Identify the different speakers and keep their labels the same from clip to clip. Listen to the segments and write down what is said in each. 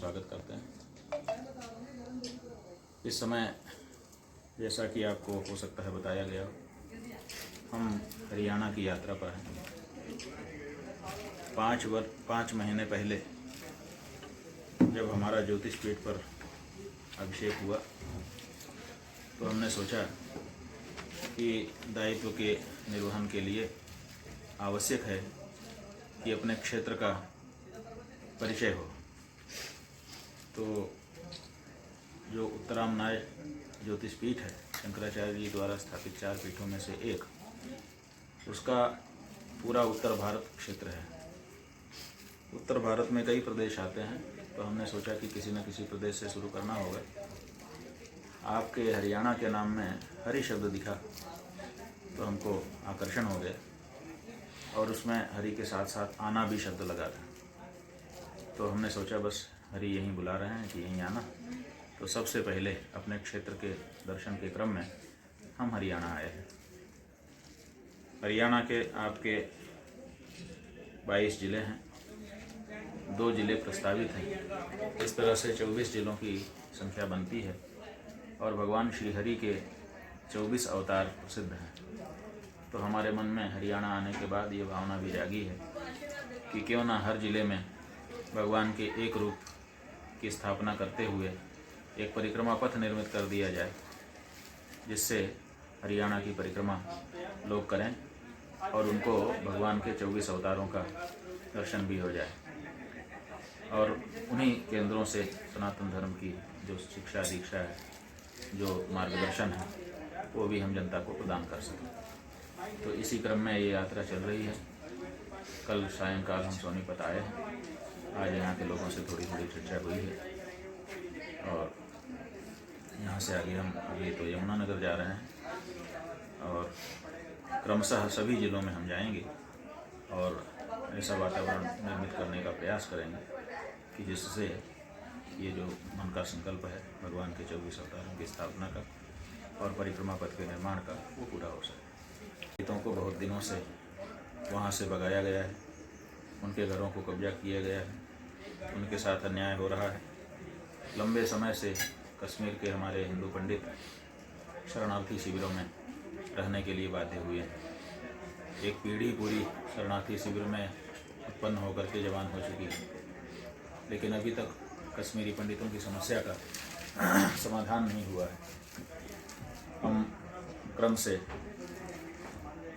Speaker 1: स्वागत करते हैं। इस समय जैसा कि आपको हो सकता है बताया गया, हम हरियाणा की यात्रा पर हैं। 5 महीने पहले जब हमारा ज्योतिष पीठ पर अभिषेक हुआ तो हमने सोचा कि दायित्व के निर्वहन के लिए आवश्यक है कि अपने क्षेत्र का परिचय हो। तो जो उत्तरामनाय ज्योतिष पीठ है, शंकराचार्य जी द्वारा स्थापित 4 पीठों में से एक, उसका पूरा उत्तर भारत क्षेत्र है। उत्तर भारत में कई प्रदेश आते हैं, तो हमने सोचा कि किसी न किसी प्रदेश से शुरू करना होगा। आपके हरियाणा के नाम में हरि शब्द दिखा तो हमको आकर्षण हो गया, और उसमें हरि के साथ साथ आना भी शब्द लगा था। तो हमने सोचा बस हरि यहीं बुला रहे हैं कि यहीं आना। तो सबसे पहले अपने क्षेत्र के दर्शन के क्रम में हम हरियाणा आए हैं। हरियाणा के आपके 22 ज़िले हैं, 2 ज़िले प्रस्तावित हैं। इस तरह से 24 ज़िलों की संख्या बनती है, और भगवान श्री हरि के 24 अवतार प्रसिद्ध हैं। तो हमारे मन में हरियाणा आने के बाद ये भावना भी जागी है कि क्यों ना हर ज़िले में भगवान के एक रूप की स्थापना करते हुए एक परिक्रमा पथ निर्मित कर दिया जाए, जिससे हरियाणा की परिक्रमा लोग करें और उनको भगवान के 24 अवतारों का दर्शन भी हो जाए, और उन्हीं केंद्रों से सनातन धर्म की जो शिक्षा दीक्षा है, जो मार्गदर्शन है, वो भी हम जनता को प्रदान कर सकें। तो इसी क्रम में ये यात्रा चल रही है। कल सायंकाल हम सोनीपत आए हैं। आज यहाँ के लोगों से थोड़ी चर्चा हुई है, और यहाँ से आगे हम अभी तो यमुनानगर जा रहे हैं, और क्रमशः सभी ज़िलों में हम जाएंगे और ऐसा वातावरण निर्मित करने का प्रयास करेंगे कि जिससे ये जो मन का संकल्प है भगवान के 24 अवतारों की स्थापना का और परिक्रमा पथ के निर्माण का, वो पूरा हो सके। दलितों को बहुत दिनों से वहाँ से भगाया गया है, उनके घरों को कब्जा किया गया है, उनके साथ अन्याय हो रहा है। लंबे समय से कश्मीर के हमारे हिंदू पंडित शरणार्थी शिविरों में रहने के लिए बाध्य हुए हैं। एक पीढ़ी पूरी शरणार्थी शिविर में उत्पन्न होकर के जवान हो चुकी है, लेकिन अभी तक कश्मीरी पंडितों की समस्या का समाधान नहीं हुआ है। हम क्रम से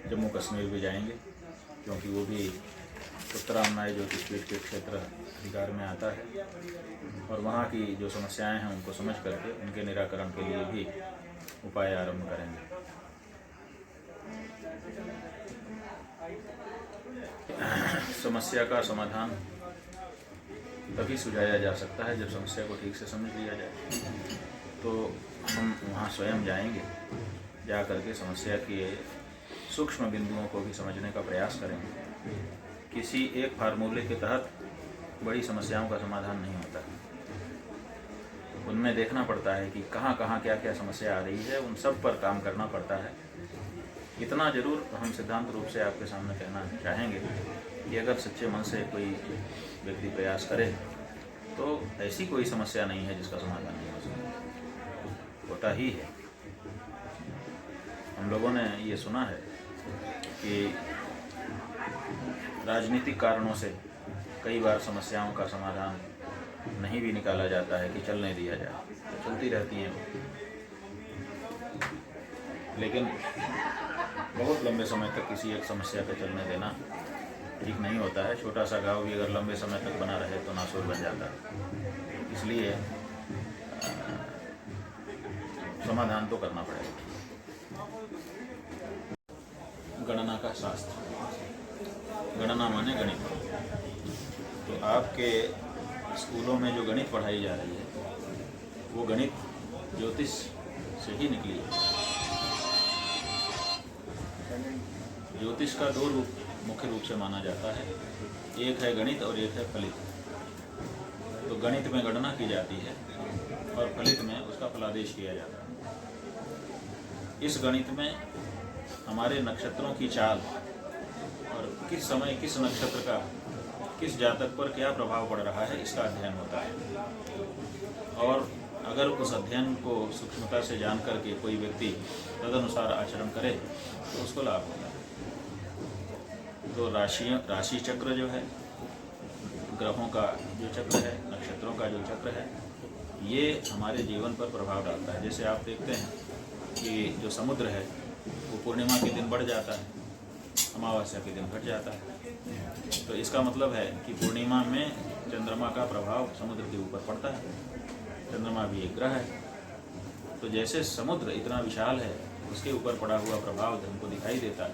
Speaker 1: जम्मू कश्मीर भी जाएंगे, क्योंकि वो भी उत्तरामनाय ज्योतिष पीठ के क्षेत्र अधिकार में आता है, और वहाँ की जो समस्याएं हैं उनको समझ करके उनके निराकरण के लिए भी उपाय आरंभ करेंगे। समस्या का समाधान तभी सुझाया जा सकता है जब समस्या को ठीक से समझ लिया जाए। तो हम वहाँ स्वयं जाएंगे, जा करके समस्या के सूक्ष्म बिंदुओं को भी समझने का प्रयास करेंगे। किसी एक फार्मूले के तहत बड़ी समस्याओं का समाधान नहीं होता। उनमें देखना पड़ता है कि कहाँ कहाँ क्या क्या समस्या आ रही है, उन सब पर काम करना पड़ता है। इतना जरूर हम सिद्धांत रूप से आपके सामने कहना चाहेंगे कि अगर सच्चे मन से कोई व्यक्ति प्रयास करे तो ऐसी कोई समस्या नहीं है जिसका समाधान नहीं हो सकता, होता ही है। हम लोगों ने ये सुना है कि राजनीतिक कारणों से कई बार समस्याओं का समाधान नहीं भी निकाला जाता है कि चलने दिया जाए, तो चलती रहती हैं। लेकिन बहुत लंबे समय तक किसी एक समस्या पे चलने देना ठीक नहीं होता है। छोटा सा गांव भी अगर लंबे समय तक बना रहे तो नासूर बन जाता है। इसलिए समाधान तो करना पड़ेगा। गणना का शास्त्र, गणना माने गणित। तो आपके स्कूलों में जो गणित पढ़ाई जा रही है वो गणित ज्योतिष से ही निकली है। ज्योतिष का 2 रूप मुख्य रूप से माना जाता है, एक है गणित और एक है फलित। तो गणित में गणना की जाती है और फलित में उसका फलादेश किया जाता है। इस गणित में हमारे नक्षत्रों की चाल और किस समय किस नक्षत्र का किस जातक पर क्या प्रभाव पड़ रहा है इसका अध्ययन होता है। और अगर उस अध्ययन को सूक्ष्मता से जान करके कोई व्यक्ति तदनुसार आचरण करे तो उसको लाभ होता है। तो राशि चक्र जो है, ग्रहों का जो चक्र है, नक्षत्रों का जो चक्र है, ये हमारे जीवन पर प्रभाव डालता है। जैसे आप देखते हैं कि जो समुद्र है वो पूर्णिमा के दिन बढ़ जाता है, अमावस्या के दिन घट जाता है। तो इसका मतलब है कि पूर्णिमा में चंद्रमा का प्रभाव समुद्र के ऊपर पड़ता है। चंद्रमा भी एक ग्रह है। तो जैसे समुद्र इतना विशाल है, उसके ऊपर पड़ा हुआ प्रभाव हमको दिखाई देता है,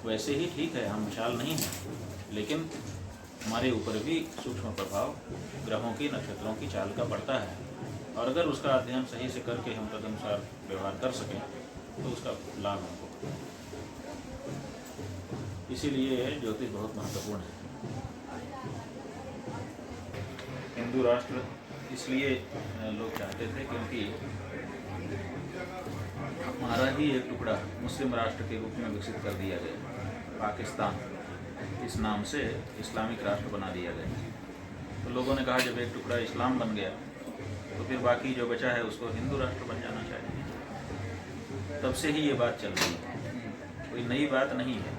Speaker 1: वैसे ही ठीक है, हम विशाल नहीं हैं, लेकिन हमारे ऊपर भी सूक्ष्म प्रभाव ग्रहों की, नक्षत्रों की चाल का पड़ता है। और अगर उसका अध्ययन सही से करके हम तदनुसार व्यवहार कर सकें तो उसका लाभ हमको। इसीलिए ज्योतिष बहुत महत्वपूर्ण है। हिंदू राष्ट्र इसलिए लोग चाहते थे क्योंकि हमारा ही एक टुकड़ा मुस्लिम राष्ट्र के रूप में विकसित कर दिया गया। पाकिस्तान इस नाम से इस्लामिक राष्ट्र बना दिया गया। तो लोगों ने कहा जब एक टुकड़ा इस्लाम बन गया तो फिर बाकी जो बचा है उसको हिंदू राष्ट्र बन जाना चाहिए। तब से ही ये बात चल रही है, कोई नई बात नहीं है।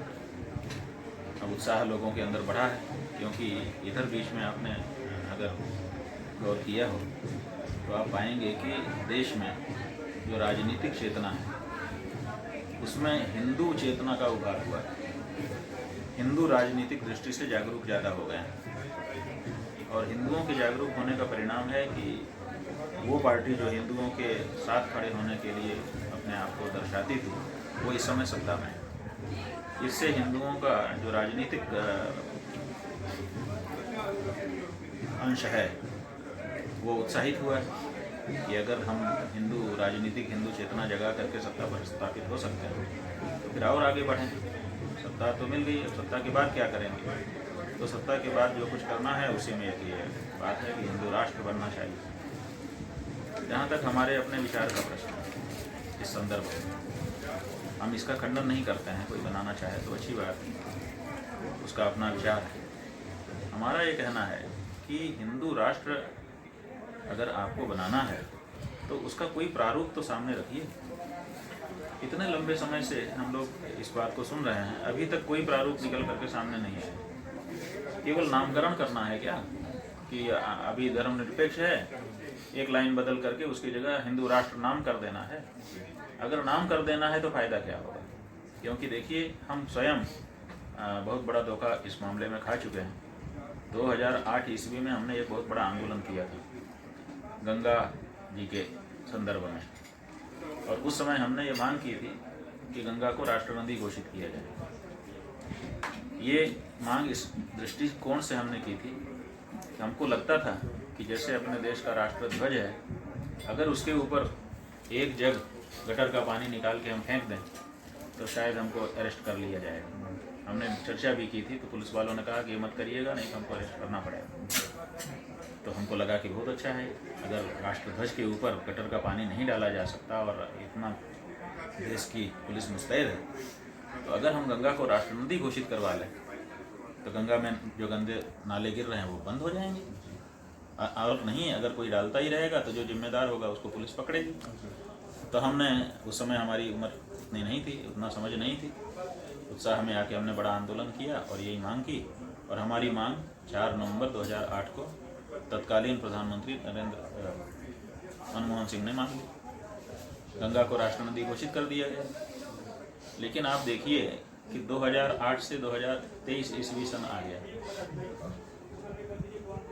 Speaker 1: अब उत्साह लोगों के अंदर बढ़ा है क्योंकि इधर बीच में आपने अगर गौर किया हो तो आप पाएंगे कि देश में जो राजनीतिक चेतना है उसमें हिंदू चेतना का उभार हुआ है। हिंदू राजनीतिक दृष्टि से जागरूक ज़्यादा हो गए हैं और हिंदुओं के जागरूक होने का परिणाम है कि वो पार्टी जो हिंदुओं के साथ खड़े होने के लिए अपने आप को दर्शाती थी वो इस समय सत्ता में है। इससे हिंदुओं का जो राजनीतिक अंश है वो उत्साहित हुआ है कि अगर हम हिंदू चेतना जगा करके सत्ता पर स्थापित हो सकते हैं तो फिर और आगे बढ़ें। सत्ता तो मिल गई, अब सत्ता के बाद क्या करेंगे? तो सत्ता के बाद जो कुछ करना है उसी में एक ये बात है कि हिंदू राष्ट्र बनना चाहिए। जहाँ तक हमारे अपने विचार का प्रश्न है इस संदर्भ में, हम इसका खंडन नहीं करते हैं। कोई बनाना चाहे तो अच्छी बात है, उसका अपना विचार है। हमारा ये कहना है कि हिंदू राष्ट्र अगर आपको बनाना है तो उसका कोई प्रारूप तो सामने रखिए। इतने लंबे समय से हम लोग इस बात को सुन रहे हैं, अभी तक कोई प्रारूप निकल करके सामने नहीं आया। केवल नामकरण करना है क्या कि अभी धर्मनिरपेक्ष है, एक लाइन बदल करके उसकी जगह हिंदू राष्ट्र नाम कर देना है। अगर नाम कर देना है तो फ़ायदा क्या होगा? क्योंकि देखिए हम स्वयं बहुत बड़ा धोखा इस मामले में खा चुके हैं। 2008 ईस्वी में हमने एक बहुत बड़ा आंदोलन किया था गंगा जी के संदर्भ में, और उस समय हमने ये मांग की थी कि गंगा को राष्ट्र नदी घोषित किया जाए। ये मांग इस दृष्टिकोण से हमने की थी कि हमको लगता था कि जैसे अपने देश का राष्ट्र ध्वज है, अगर उसके ऊपर एक जग गटर का पानी निकाल के हम फेंक दें तो शायद हमको अरेस्ट कर लिया जाएगा। हमने चर्चा भी की थी तो पुलिस वालों ने कहा कि ये मत करिएगा, नहीं तो हमको अरेस्ट करना पड़ेगा। तो हमको लगा कि बहुत अच्छा है, अगर राष्ट्र ध्वज के ऊपर गटर का पानी नहीं डाला जा सकता और इतना देश की पुलिस मुस्तैद है, तो अगर हम गंगा को राष्ट्र नदी घोषित करवा लें तो गंगा में जो गंदे नाले गिर रहे हैं वो बंद हो जाएंगे। और नहीं, अगर कोई डालता ही रहेगा तो जो जिम्मेदार होगा उसको पुलिस पकड़ेगी। तो हमने उस समय, हमारी उम्र इतनी नहीं थी, उतना समझ नहीं थी, उत्साह में आके हमने बड़ा आंदोलन किया और यही मांग की। और हमारी मांग 4 नवंबर 2008 को तत्कालीन प्रधानमंत्री मनमोहन सिंह ने मांग ली। गंगा को राष्ट्र नदी घोषित कर दिया गया। लेकिन आप देखिए कि 2008 से 2023 ईस्वी सन आ गया,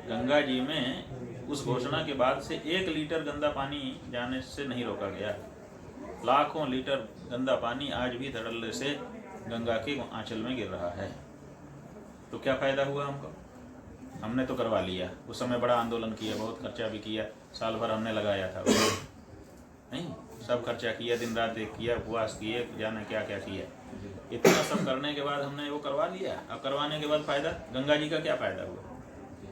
Speaker 1: गंगा जी में उस घोषणा के बाद से 1 लीटर गंदा पानी जाने से नहीं रोका गया। लाखों लीटर गंदा पानी आज भी धड़ल्ले से गंगा के आंचल में गिर रहा है। तो क्या फ़ायदा हुआ हमको? हमने तो करवा लिया, उस समय बड़ा आंदोलन किया, बहुत खर्चा भी किया, साल भर हमने लगाया था नहीं, सब खर्चा किया, दिन रात एक किया, उपवास किए, जाने क्या क्या किया। इतना सब करने के बाद हमने वो करवा लिया। अब करवाने के बाद फ़ायदा, गंगा जी का क्या फ़ायदा हुआ?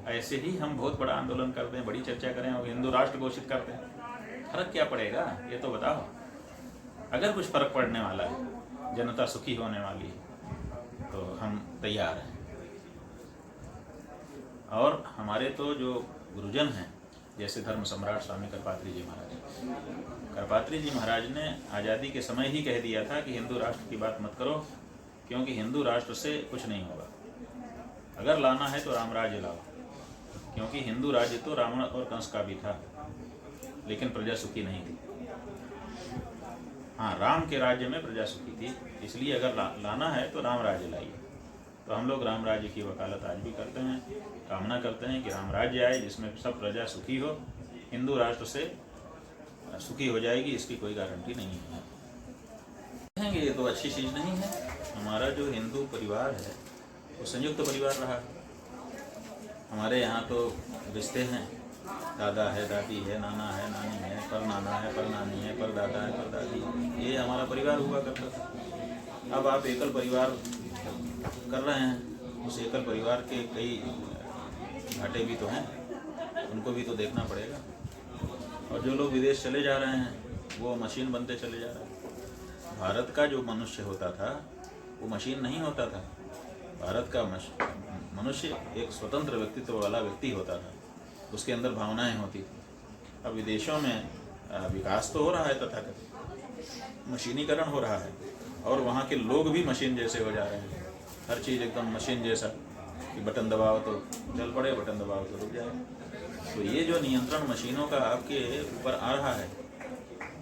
Speaker 1: ऐसे ही हम बहुत बड़ा आंदोलन करते हैं, बड़ी चर्चा करें और हिंदू राष्ट्र घोषित करते हैं, फर्क क्या पड़ेगा? ये तो बताओ। अगर कुछ फ़र्क पड़ने वाला है, जनता सुखी होने वाली है, तो हम तैयार हैं। और हमारे तो जो गुरुजन हैं, जैसे धर्म सम्राट स्वामी करपात्री जी महाराज, करपात्री जी महाराज ने आज़ादी के समय ही कह दिया था कि हिंदू राष्ट्र की बात मत करो, क्योंकि हिंदू राष्ट्र से कुछ नहीं होगा। अगर लाना है तो राम राज्य लाओ, क्योंकि हिंदू राज्य तो रावण और कंस का भी था, लेकिन प्रजा सुखी नहीं थी। हाँ, राम के राज्य में प्रजा सुखी थी, इसलिए अगर लाना है तो राम राज्य लाइए। तो हम लोग राम राज्य की वकालत आज भी करते हैं, कामना करते हैं कि राम राज्य आए जिसमें सब प्रजा सुखी हो। हिंदू राष्ट्र से सुखी हो जाएगी इसकी कोई गारंटी नहीं है। कहेंगे ये तो अच्छी चीज़ नहीं है। हमारा जो हिंदू परिवार है वो संयुक्त परिवार रहा है। हमारे यहाँ तो रिश्ते हैं, दादा है, दादी है, नाना है, नानी है, पर नाना है, पर नानी है, पर दादा है, पर दादी, ये हमारा परिवार हुआ करता था। अब आप एकल परिवार कर रहे हैं, उस एकल परिवार के कई घाटे भी तो हैं, उनको भी तो देखना पड़ेगा। और जो लोग विदेश चले जा रहे हैं वो मशीन बनते चले जा रहे हैं। भारत का जो मनुष्य होता था वो मशीन नहीं होता था। भारत का मनुष्य एक स्वतंत्र व्यक्तित्व वाला व्यक्ति होता था, उसके अंदर भावनाएं होती थी। अब विदेशों में विकास तो हो रहा है तथाकथित, मशीनीकरण हो रहा है, और वहाँ के लोग भी मशीन जैसे हो जा रहे हैं। हर चीज़ एकदम मशीन जैसा, कि बटन दबाओ तो चल पड़े, बटन दबाओ तो रुक जाए। तो ये जो नियंत्रण मशीनों का आपके ऊपर आ रहा है,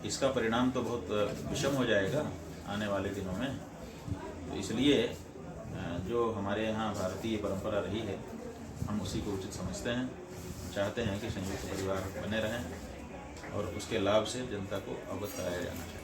Speaker 1: इसका परिणाम तो बहुत विषम हो जाएगा आने वाले दिनों में। तो इसलिए जो हमारे यहाँ भारतीय परंपरा रही है, हम उसी को उचित समझते हैं, चाहते हैं कि संयुक्त परिवार बने रहें और उसके लाभ से जनता को अवगत कराया जाना चाहिए।